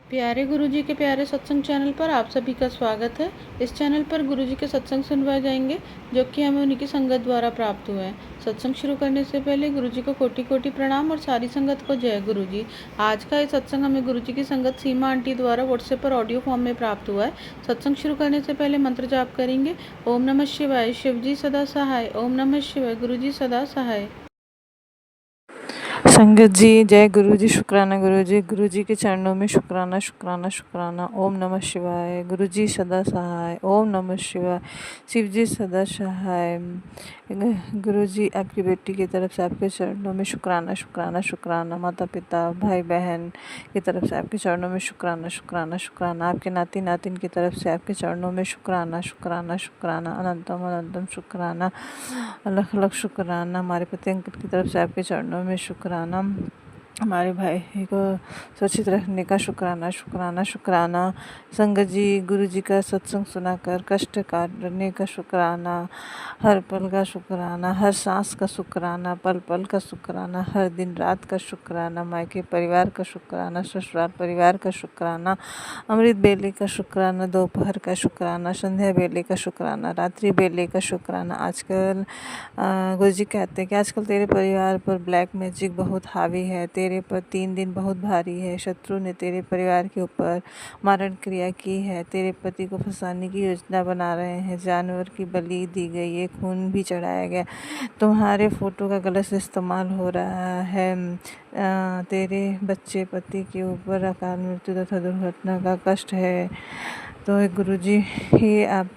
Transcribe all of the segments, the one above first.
प्यारे गुरुजी के प्यारे सत्संग चैनल पर आप सभी का स्वागत है। इस चैनल पर गुरुजी के सत्संग सुनवाए जाएंगे जो कि हमें उन्हीं की संगत द्वारा प्राप्त हुए हैं। सत्संग शुरू करने से पहले गुरुजी को कोटि कोटि प्रणाम और सारी संगत को जय गुरुजी। आज का ये सत्संग हमें गुरुजी की संगत सीमा आंटी द्वारा व्हाट्सएप पर ऑडियो फॉर्म में प्राप्त हुआ है। सत्संग शुरू करने से पहले मंत्र जाप करेंगे। ओम नमः शिवाय, शिवजी सदा सहाय। ओम नमः शिवाय, गुरुजी सदा सहाय। संगत जी जय गुरु जी, शुक्राना गुरु जी के चरणों में शुक्राना शुक्राना शुक्राना। ओम नमः शिवाय, गुरु जी सदा सहाय। ओम नमः शिवाय, शिव जी सदा सहाय। गुरु जी आपकी बेटी की तरफ से आपके चरणों में शुक्राना शुक्राना शुक्राना। माता पिता भाई बहन की तरफ से आपके चरणों में शुक्राना शुक्राना शुक्राना। आपके नाती नातिन की तरफ से आपके चरणों में शुक्राना शुक्राना शुक्राना। अनंतम अनंतम शुक्राना, लख लख शुक्राना। हमारे पति अंकल की तरफ से आपके चरणों में शुक्राना। हमारे भाई को सुरक्षित रखने का शुक्राना शुक्राना शुक्राना। संगत जी गुरु जी का सत्संग सुनाकर कष्ट काटने का शुक्राना, हर पल का शुक्राना, हर सांस का शुक्राना, पल पल का शुक्राना, हर दिन रात का शुक्राना, मायके परिवार का शुक्राना, ससुराल परिवार का शुक्राना, अमृत बेले का शुक्राना, दोपहर का शुक्राना, संध्या बेले का शुक्राना, रात्रि बेले का शुक्राना। आजकल गुरु जी कहते हैं कि आजकल तेरे परिवार पर ब्लैक मैजिक बहुत हावी है, तेरे पर 3 दिन बहुत भारी है। शत्रु ने तेरे परिवार के ऊपर मारण क्रिया की है, तेरे पति को फंसाने की योजना बना रहे हैं, जानवर की बलि दी गई है, खून भी चढ़ाया गया, तुम्हारे फ़ोटो का गलत इस्तेमाल हो रहा है। तेरे बच्चे पति के ऊपर अकाल मृत्यु तथा दुर्घटना का कष्ट है। तो गुरुजी ही आप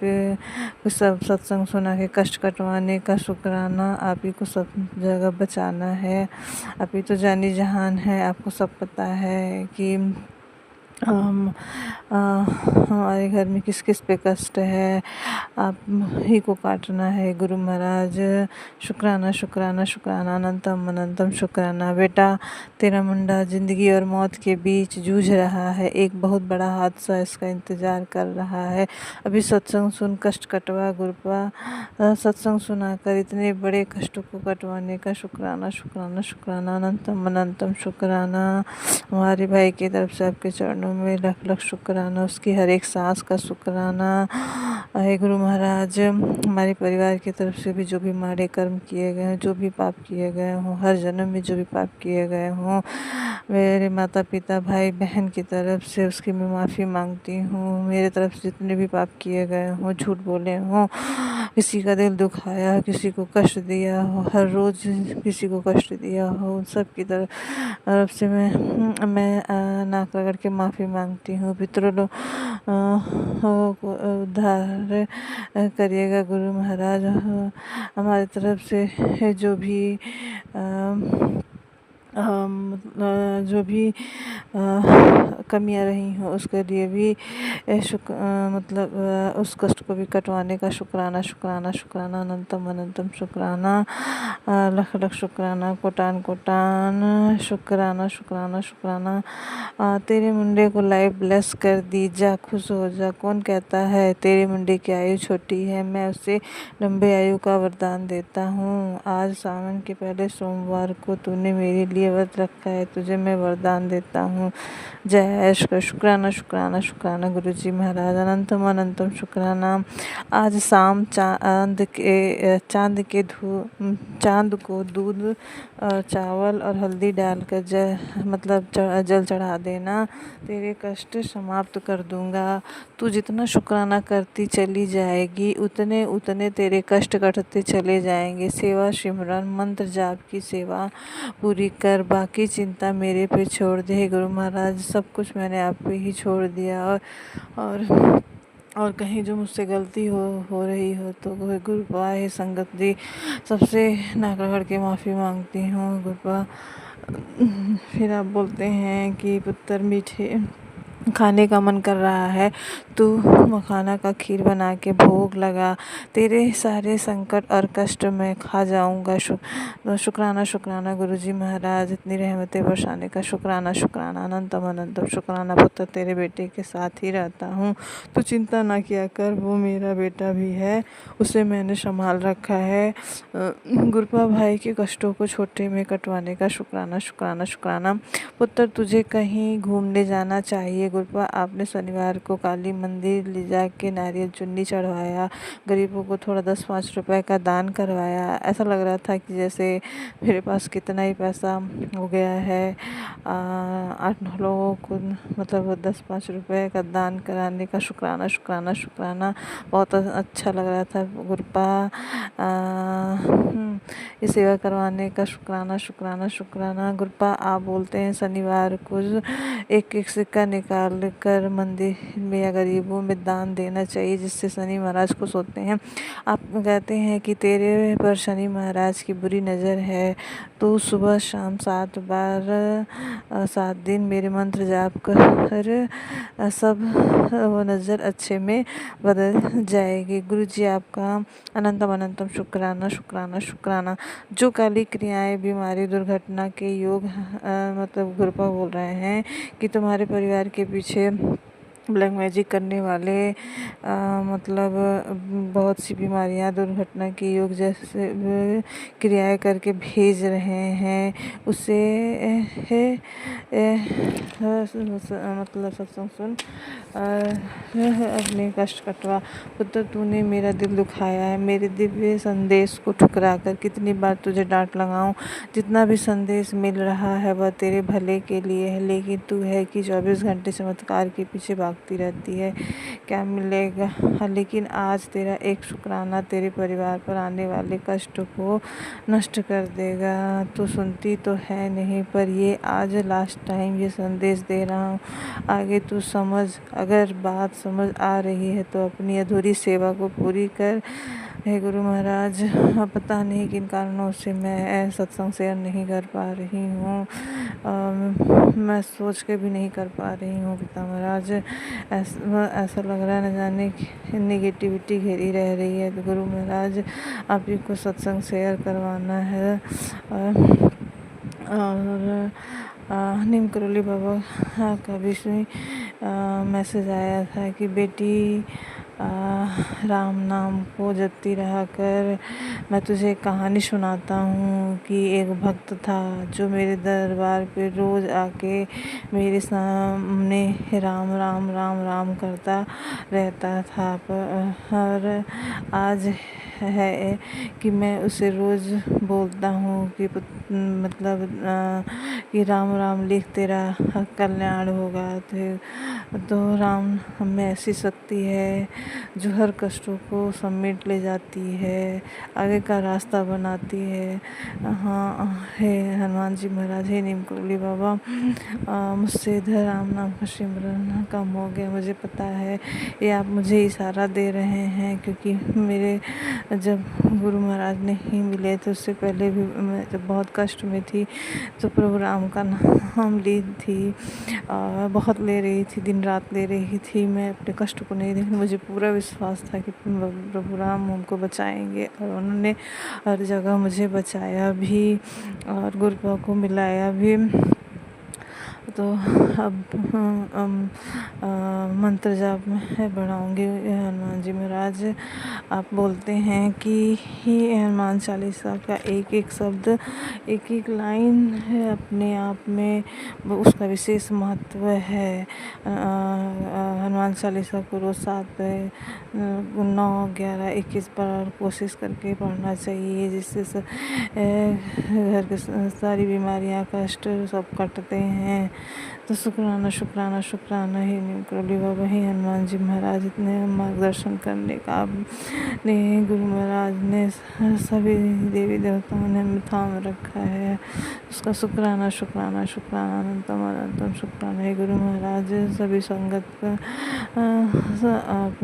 को सब सत्संग सुना के कष्ट कटवाने का शुक्राना। आप ही को सब जगह बचाना है, आप ही तो जानी जहान है। आपको सब पता है कि हमारे घर में किस किस पे कष्ट है, आप ही को काटना है गुरु महाराज। शुक्राना शुक्राना शुक्राना, अनंतम अनंतम शुक्राना। बेटा तेरा मुंडा ज़िंदगी और मौत के बीच जूझ रहा है, एक बहुत बड़ा हादसा इसका इंतज़ार कर रहा है। अभी सत्संग सुन कष्ट कटवा गुरुपा। सत्संग सुनाकर इतने बड़े कष्टों को कटवाने का शुक्राना शुक्राना शुक्राना, अनंतम अनंतम शुक्राना। हमारे भाई की तरफ से आपके चरणों में लख लख शुक्राना, उसकी हर एक सांस का शुक्राना है गुरु महाराज। हमारे परिवार की तरफ से भी जो भी माड़े कर्म किए गए हैं, जो भी पाप किए गए हों, हर जन्म में जो भी पाप किए गए हों, मेरे माता पिता भाई बहन की तरफ से उसकी मैं माफ़ी मांगती हूँ। मेरे तरफ से जितने भी पाप किए गए हों, झूठ बोले हों, किसी का दिल दुखाया, किसी को कष्ट दिया हो, हर रोज़ किसी को कष्ट दिया हो, उन सब की तरफ से मैं नाक रगड़ के माफ़ी मांगती हूँ। पितरों को उद्धार करिएगा गुरु महाराज। हमारी तरफ से जो भी जो भी कमियां रही हों उसके लिए भी उस कष्ट को भी कटवाने का शुक्राना शुक्राना शुक्राना, अनंतम अनंतम शुक्राना, लख लख शुक्राना, कोटान कोटान शुक्राना शुक्राना शुक्राना। तेरे मुंडे को लाइव ब्लेस कर दी, जा खुश हो जा। कौन कहता है तेरे मुंडे की आयु छोटी है, मैं उसे लंबे आयु का वरदान देता हूँ। आज सावन के पहले सोमवार को तूने मेरे लिए व्रत रखा है, तुझे मैं वरदान देता हूँ। जय ऐश का शुक्राना शुक्राना शुक्राना गुरु जी महाराज, अनंतम अनंतम शुक्राना। आज शाम चांद को दूध और चावल और हल्दी डालकर जल चढ़ा देना, तेरे कष्ट समाप्त कर दूंगा। तू जितना शुक्राना करती चली जाएगी उतने उतने तेरे कष्ट कटते चले जाएंगे। सेवा सिमरन मंत्र जाप की सेवा पूरी कर, बाकी चिंता मेरे पे छोड़ दे गुरु महाराज। सब कुछ मैंने आप पे ही छोड़ दिया, और कहीं जो मुझसे गलती हो रही हो तो गुरुपा हे संगत जी सबसे नाक रगड़ के माफ़ी मांगती हूँ गुरुपा। फिर आप बोलते हैं कि पुत्र मीठे खाने का मन कर रहा है, तू मखाना का खीर बना के भोग लगा, तेरे सारे संकट और कष्ट मैं खा जाऊंगा। शुक्राना शुक्राना गुरुजी महाराज, इतनी रहमतें बरसाने का शुक्राना शुक्राना, अनंतम अनंतम शुक्राना। पुत्र तेरे बेटे के साथ ही रहता हूँ, तू चिंता ना किया कर, वो मेरा बेटा भी है, उसे मैंने संभाल रखा है। गुरुपा भाई के कष्टों को छोटे में कटवाने का शुक्राना शुक्राना शुक्राना। पुत्र तुझे कहीं घूमने जाना चाहिए गुरुपा आपने शनिवार को काली मंदिर ले जाके नारियल चुन्नी चढ़वाया, गरीबों को थोड़ा 10-5 रुपए का दान करवाया। ऐसा लग रहा था कि जैसे मेरे पास कितना ही पैसा हो गया है। 8-9 लोगों को मतलब 10-5 रुपए का दान कराने का शुक्राना शुक्राना शुक्राना बहुत अच्छा लग रहा था। गुरुपा ये सेवा करवाने का शुक्राना शुक्राना शुक्राना। गुरुपा आप बोलते हैं शनिवार को एक एक सिक्का निकाल कर मंदिर में या गरीबों में दान देना चाहिए, जिससे शनि महाराज खुश होते हैं। आप कहते हैं कि तेरे पर शनि महाराज की बुरी नज़र है, तो सुबह शाम 7 बार 7 दिन मेरे मंत्र जाप कर सब वो नज़र अच्छे में बदल जाएगी। गुरु जी आपका अनंतम अनंतम शुक्राना शुक्राना शुक्राना। जो काली क्रियाएं, बीमारी, दुर्घटना के योग मतलब गुरुपा बोल रहे हैं कि तुम्हारे परिवार के पीछे ब्लैक मैजिक करने वाले मतलब बहुत सी बीमारियां, दुर्घटना के योग जैसे क्रियाएं करके भेज रहे हैं, उससे मतलब सत्संग सुन अपने कष्ट कटवा। पुत्र तूने मेरा दिल दुखाया है, मेरे दिव्य संदेश को ठुकरा कर कितनी बार तुझे डांट लगाऊं। जितना भी संदेश मिल रहा है वह तेरे भले के लिए है, लेकिन तू है कि 24 घंटे चमत्कार के पीछे भागती रहती है। क्या मिलेगा? लेकिन आज तेरा एक शुक्राना तेरे परिवार पर आने वाले कष्ट को नष्ट कर देगा। तू सुनती तो है नहीं, पर ये आज लास्ट टाइम ये संदेश दे रहा हूँ। आगे तू समझ। अगर बात समझ आ रही है तो अपनी अधूरी सेवा को पूरी कर। हे गुरु महाराज, पता नहीं किन कारणों से मैं सत्संग शेयर नहीं कर पा रही हूँ। मैं सोच के भी नहीं कर पा रही हूँ पिता महाराज। ऐसा लग रहा है न जाने नेगेटिविटी घेरी रह रही है। तो गुरु महाराज आप ही को सत्संग शेयर करवाना है। और नीम करोली बाबा का भी मैसेज आया था कि बेटी राम नाम को जपती रहा कर। मैं तुझे एक कहानी सुनाता हूँ कि एक भक्त था जो मेरे दरबार पे रोज़ आके मेरे सामने राम राम राम राम करता रहता था। और आज है कि मैं उसे रोज़ बोलता हूँ कि मतलब कि राम राम लिख, तेरा कल्याण होगा। तो राम में ऐसी शक्ति है जो हर कष्टों को समेट ले जाती है, आगे का रास्ता बनाती है। हाँ हे हनुमान जी महाराज, हे नीम करोली बाबा, मुझसे इधर राम नाम का सिमरन कम हो गया। मुझे पता है ये आप मुझे इशारा दे रहे हैं, क्योंकि मेरे जब गुरु महाराज नहीं मिले तो उससे पहले भी मैं जब बहुत कष्ट में थी तो प्रभु राम का नाम ली थी, बहुत ले रही थी, दिन रात ले रही थी। मैं अपने कष्ट को नहीं देखी, मुझे पूरा विश्वास था कि प्रभु राम हमको बचाएंगे, और उन्होंने हर जगह मुझे बचाया भी और गुरुपा को मिलाया भी। तो अब मंत्र जाप में बढ़ाऊँगी। हनुमान जी महाराज आप बोलते हैं कि ही हनुमान चालीसा का एक एक शब्द, एक एक लाइन है अपने आप में उसका विशेष महत्व है। हनुमान चालीसा को रोज़ 7, 9, 11, 21 बार कोशिश करके पढ़ना चाहिए, जिससे घर के सारी बीमारियां, कष्ट सब कटते हैं। तो शुक्राना शुक्राना शुक्राना। ही नीम करोली बाबा, ही हनुमान जी महाराज, इतने मार्गदर्शन करने का आपने गुरु महाराज ने सभी देवी देवताओं ने थाम रखा है, उसका शुक्राना शुक्राना शुक्राना अनंतम अनंतम शुक्राना। हे गुरु महाराज, सभी संगत का आप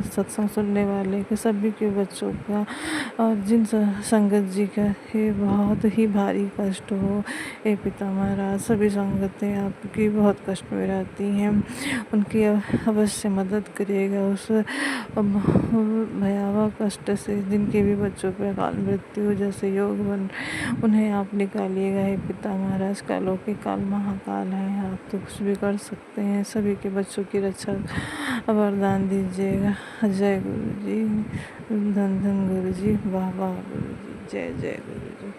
सत्संग सुनने वाले के सभी के बच्चों का और जिन संगत जी का ये बहुत ही भारी कष्ट हो, हे पिता महाराज, सभी संगतें आपकी बहुत कष्ट में रहती हैं, उनकी अवश्य मदद करिएगा उस भयावह कष्ट से जिनके भी बच्चों पर अकाल मृत्यु जैसे योग बन, उन्हें आप निकालिएगा। हे पिता महाराज, कालों के काल महाकाल हैं, आप तो कुछ भी कर सकते हैं, सभी के बच्चों की रक्षा वरदान दीजिएगा। जय गुरु जी, धन धन गुरु जी, वाह वाह गुरु जी, जय जय गुरु जी।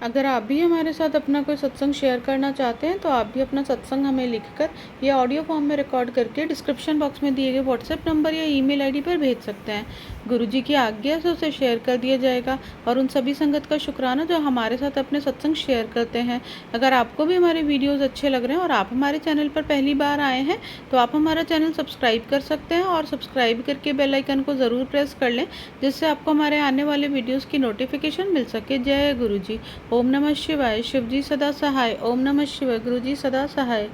अगर आप भी हमारे साथ अपना कोई सत्संग शेयर करना चाहते हैं तो आप भी अपना सत्संग हमें लिखकर या ऑडियो फॉर्म में रिकॉर्ड करके डिस्क्रिप्शन बॉक्स में दिए गए व्हाट्सएप नंबर या ईमेल आईडी पर भेज सकते हैं। गुरु जी की आज्ञा से उसे शेयर कर दिया जाएगा और उन सभी संगत का शुक्राना जो हमारे साथ अपने सत्संग शेयर करते हैं। अगर आपको भी हमारे वीडियोस अच्छे लग रहे हैं और आप हमारे चैनल पर पहली बार आए हैं तो आप हमारा चैनल सब्सक्राइब कर सकते हैं और सब्सक्राइब करके बेल आइकन को ज़रूर प्रेस कर लें, जिससे आपको हमारे आने वाले वीडियोज़ की नोटिफिकेशन मिल सके। जय गुरु जी। ओम नमः शिवाय। शिव जी सदा सहाय। ओम नमः शिवाय। गुरु जी सदा सहाय।